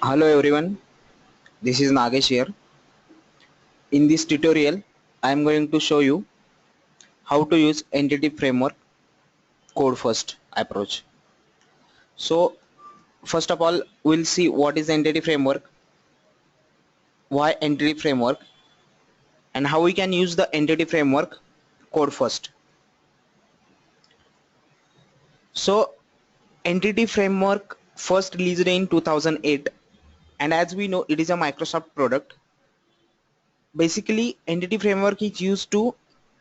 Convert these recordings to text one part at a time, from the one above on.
Hello everyone, this is Nagesh here. In this tutorial, I am going to show you how to use entity framework code first approach. So first of all, we'll see what is entity framework, why entity framework, and how we can use the entity framework code first. So entity framework first released in 2008, and as we know it is a Microsoft product. Basically, entity framework is used to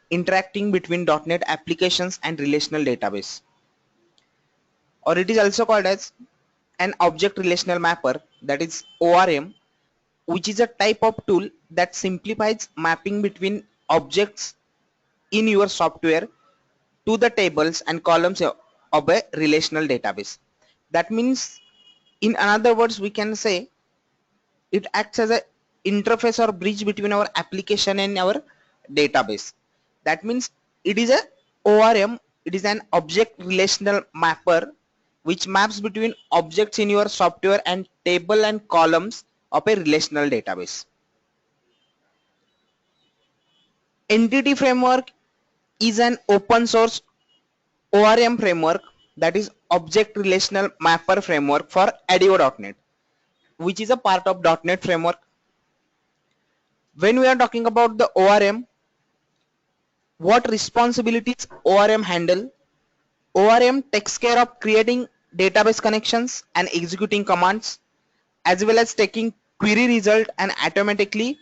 interacting between .NET applications and relational database, or it is also called as an object relational mapper, that is ORM, which is a type of tool that simplifies mapping between objects in your software to the tables and columns of a relational database. That means, in another words, we can say it acts as an interface or bridge between our application and our database. That means it is a ORM, it is an object relational mapper which maps between objects in your software and table and columns of a relational database. Entity framework is an open source ORM framework, that is object relational mapper framework for ADO.NET, which is a part of .NET framework. When we are talking about the ORM, what responsibilities ORM handle? ORM takes care of creating database connections and executing commands, as well as taking query result and automatically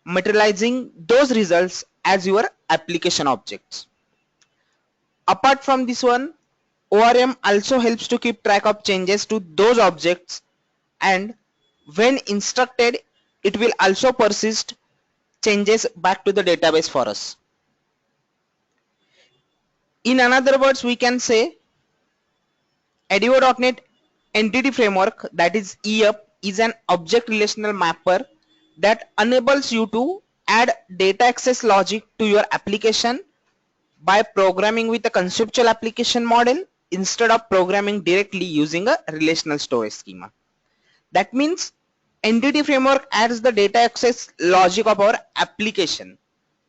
materializing those results as your application objects. Apart from this one, ORM also helps to keep track of changes to those objects, and when instructed, it will also persist changes back to the database for us. In another words, we can say ADO.NET Entity Framework, that is EF, is an object relational mapper that enables you to add data access logic to your application by programming with a conceptual application model instead of programming directly using a relational storage schema. That means Entity Framework adds the data access logic of our application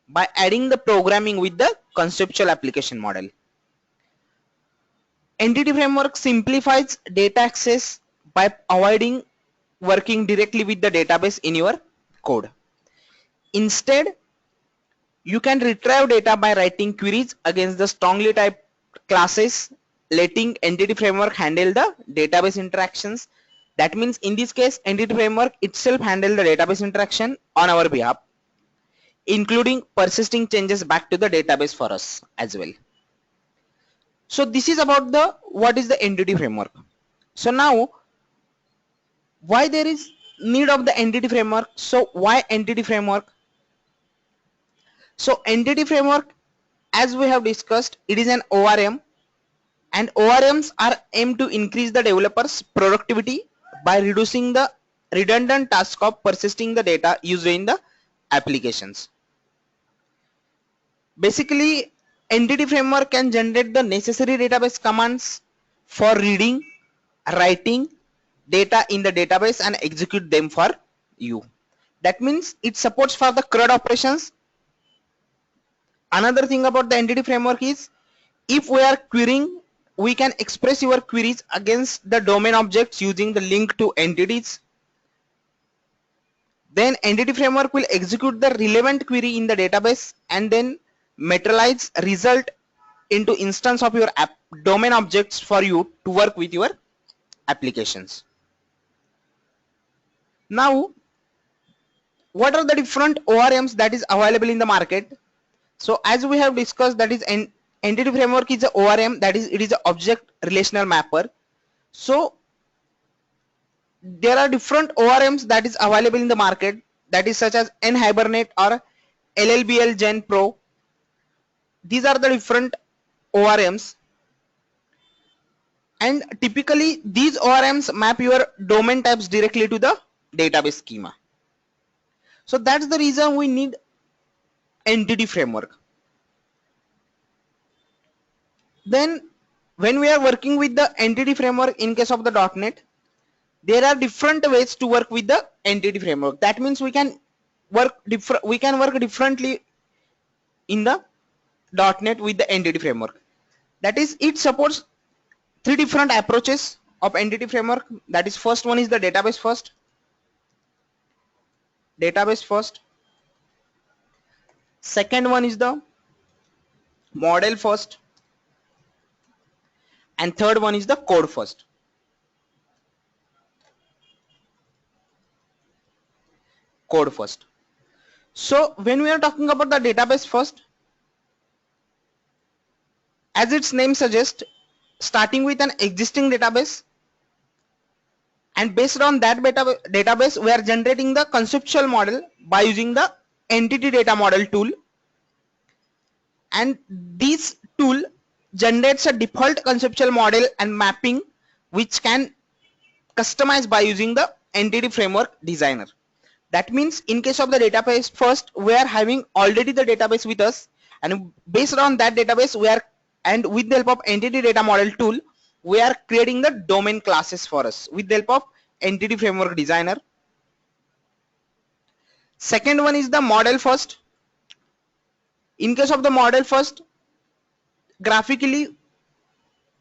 by adding the programming with the conceptual application model. Entity Framework simplifies data access by avoiding working directly with the database in your code. Instead, you can retrieve data by writing queries against the strongly typed classes, letting Entity Framework handle the database interactions. That means in this case, Entity Framework itself handles the database interaction on our behalf, including persisting changes back to the database for us as well. So this is about the what is the Entity Framework. So now, why there is need of the Entity Framework? So why Entity Framework? So Entity Framework, as we have discussed, it is an ORM, and ORMs are aimed to increase the developers' productivity by reducing the redundant task of persisting the data used in the applications. Basically, Entity Framework can generate the necessary database commands for reading, writing data in the database and execute them for you. That means it supports for the CRUD operations. Another thing about the Entity Framework is, if we are querying, we can express your queries against the domain objects using the link to entities. Then Entity Framework will execute the relevant query in the database and then materialize result into instance of your domain objects for you to work with your applications. Now, what are the different ORMs that is available in the market? So as we have discussed, that is Entity Framework is a ORM, that is it is an object relational mapper. So there are different ORMs that is available in the market, that is such as NHibernate or LLBL Gen Pro. These are the different ORMs, and typically these ORMs map your domain types directly to the database schema. So that's the reason we need Entity Framework. Then when we are working with the Entity Framework in case of the .NET, there are different ways to work with the entity framework. That means we can work differently in the .NET with the entity framework. That is, it supports three different approaches of entity framework. That is, first one is the database first. Second one is the model first, and third one is the code first. So when we are talking about the database first, as its name suggests, starting with an existing database, and based on that database we are generating the conceptual model by using the entity data model tool, and this tool generates a default conceptual model and mapping which can customize by using the entity framework designer. That means in case of the database first, we are having already the database with us, and based on that database we are, and with the help of entity data model tool, we are creating the domain classes for us with the help of entity framework designer. Second one is the model first. In case of the model first, graphically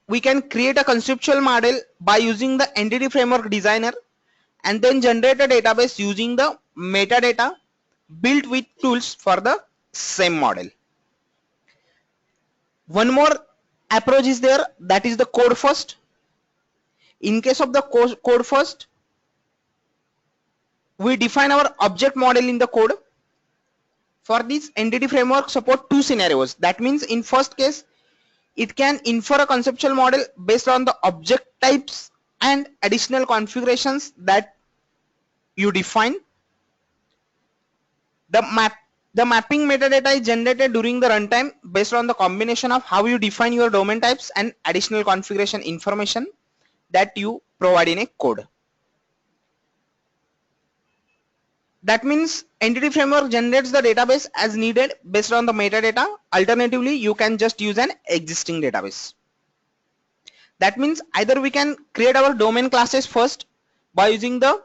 we can create a conceptual model by using the entity framework designer, and then generate a database using the metadata built with tools for the same model. One more approach is there, that is the code first. In case of the code first, we define our object model in the code. For this, entity framework support two scenarios. That means in first case, it can infer a conceptual model based on the object types and additional configurations that you define. The mapping metadata is generated during the runtime based on the combination of how you define your domain types and additional configuration information that you provide in a code. That means entity framework generates the database as needed based on the metadata. Alternatively, you can just use an existing database. That means either we can create our domain classes first by using the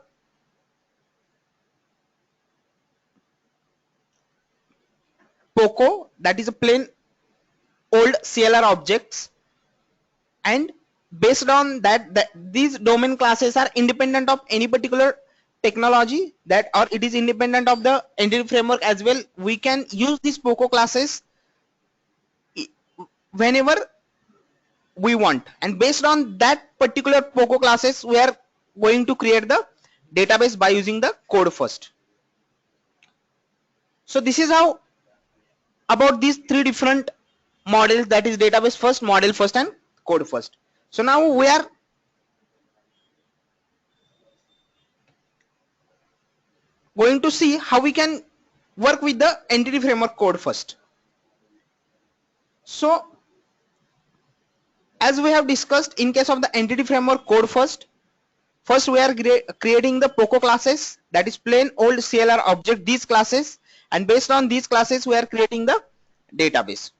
POCO, that is a plain old CLR objects, and based on that, these domain classes are independent of any particular technology, that or it is independent of the entity framework as well. We can use these POCO classes whenever we want, and based on that particular POCO classes we are going to create the database by using the code first. So this is how about these three different models, that is database first, model first, and code first. So now we are going to see how we can work with the entity framework code first. So as we have discussed, in case of the entity framework code first we are creating the POCO classes, that is plain old CLR object, these classes, and based on these classes we are creating the database.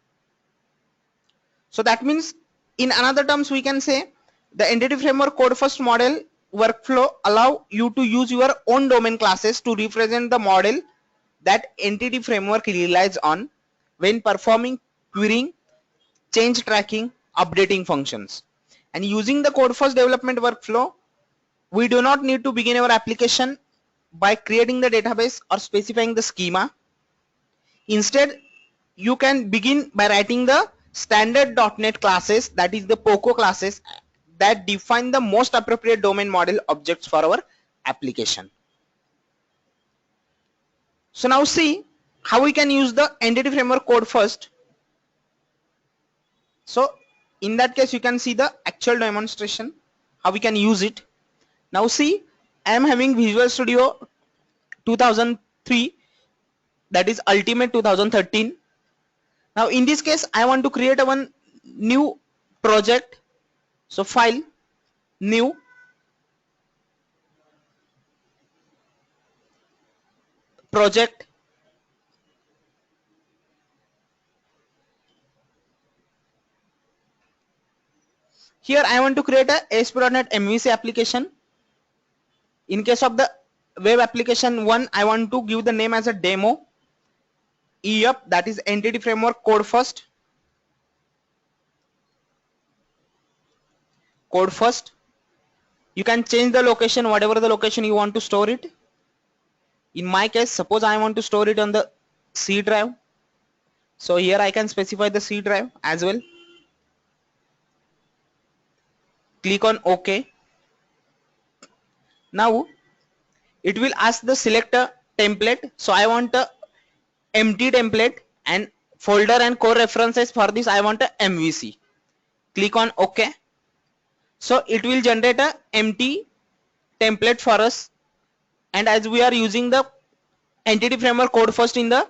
So that means in another terms we can say the entity framework code first model workflow allow you to use your own domain classes to represent the model that entity framework relies on when performing querying, change tracking, updating functions. And using the code first development workflow, we do not need to begin our application by creating the database or specifying the schema. Instead, you can begin by writing the standard .NET classes, that is the POCO classes, that define the most appropriate domain model objects for our application. So now see how we can use the entity framework code first. So in that case you can see the actual demonstration how we can use it. Now see, I am having Visual Studio 2003, that is Ultimate 2013. Now in this case I want to create a one new project. So file, new, project, here I want to create a ASP.NET MVC application. In case of the web application 1, I want to give the name as a demo. EF, that is entity framework code first. Code first. You can change the location, whatever the location you want to store it. In my case, suppose I want to store it on the C drive. So here I can specify the C drive as well. Click on OK. Now it will ask the select a template. So I want a empty template, and folder and core references for this I want a MVC. Click on OK. So it will generate a empty template for us, and as we are using the entity framework code first in the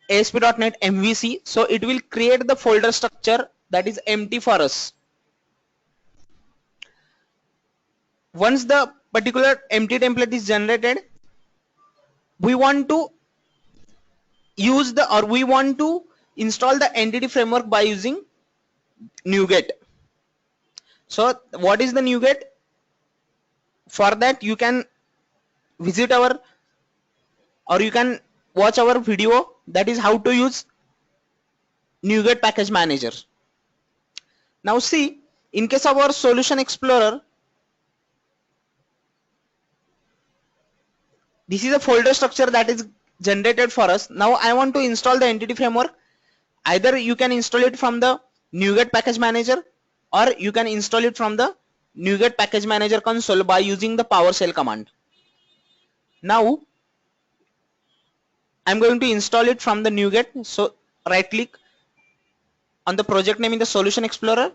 ASP.NET MVC, so it will create the folder structure that is empty for us. Once the particular empty template is generated, we want to use the, or we want to install the entity framework by using NuGet. So what is the NuGet? For that you can visit our, or you can watch our video, that is how to use NuGet package manager. Now see, in case of our solution explorer, this is a folder structure that is generated for us. Now I want to install the entity framework. Either you can install it from the NuGet package manager, or you can install it from the NuGet package manager console by using the PowerShell command. Now I'm going to install it from the NuGet. So right click on the project name in the solution explorer,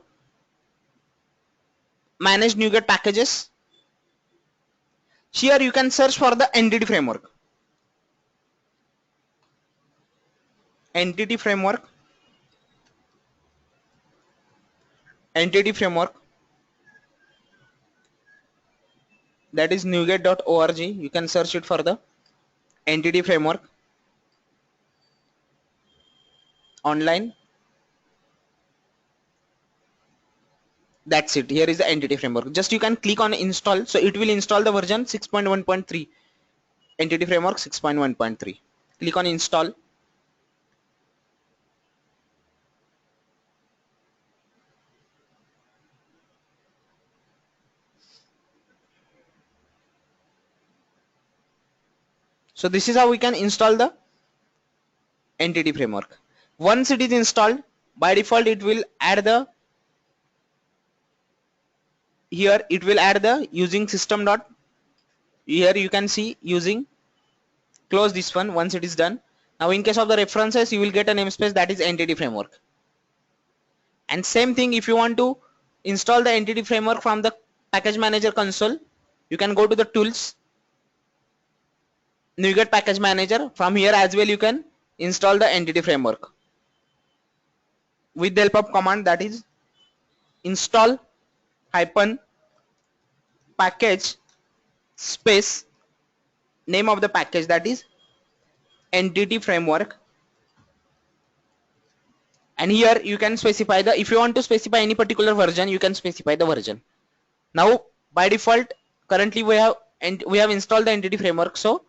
manage NuGet packages. Here you can search for the entity framework. Entity framework. Entity framework. That is nuget.org. You can search it for the entity framework online. That's it. Here is the entity framework. Just you can click on install. So it will install the version 6.1.3. Entity framework 6.1.3. Click on install. So this is how we can install the entity framework. Once it is installed, by default it will add the, here it will add the using system dot, here you can see using, close this one once it is done. Now in case of the references, you will get a namespace that is entity framework. And same thing, if you want to install the entity framework from the package manager console, you can go to the tools, NuGet package manager. From here as well you can install the entity framework with the help of command, that is install hyphen package space name of the package, that is entity framework. And here you can specify the, if you want to specify any particular version, you can specify the version. Now by default currently we have installed the entity framework, so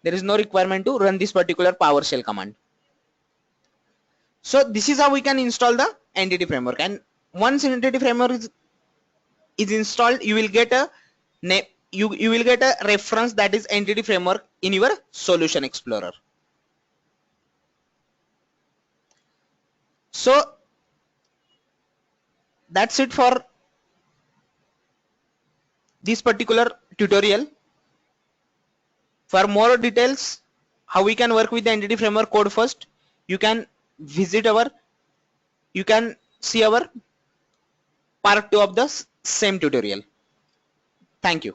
there is no requirement to run this particular PowerShell command. So this is how we can install the entity framework. And once entity framework is installed, you will get a name, you will get a reference that is entity framework in your solution explorer. So that's it for this particular tutorial. For more details how we can work with the entity framework code first, you can visit our, you can see our part 2 of the same tutorial. Thank you.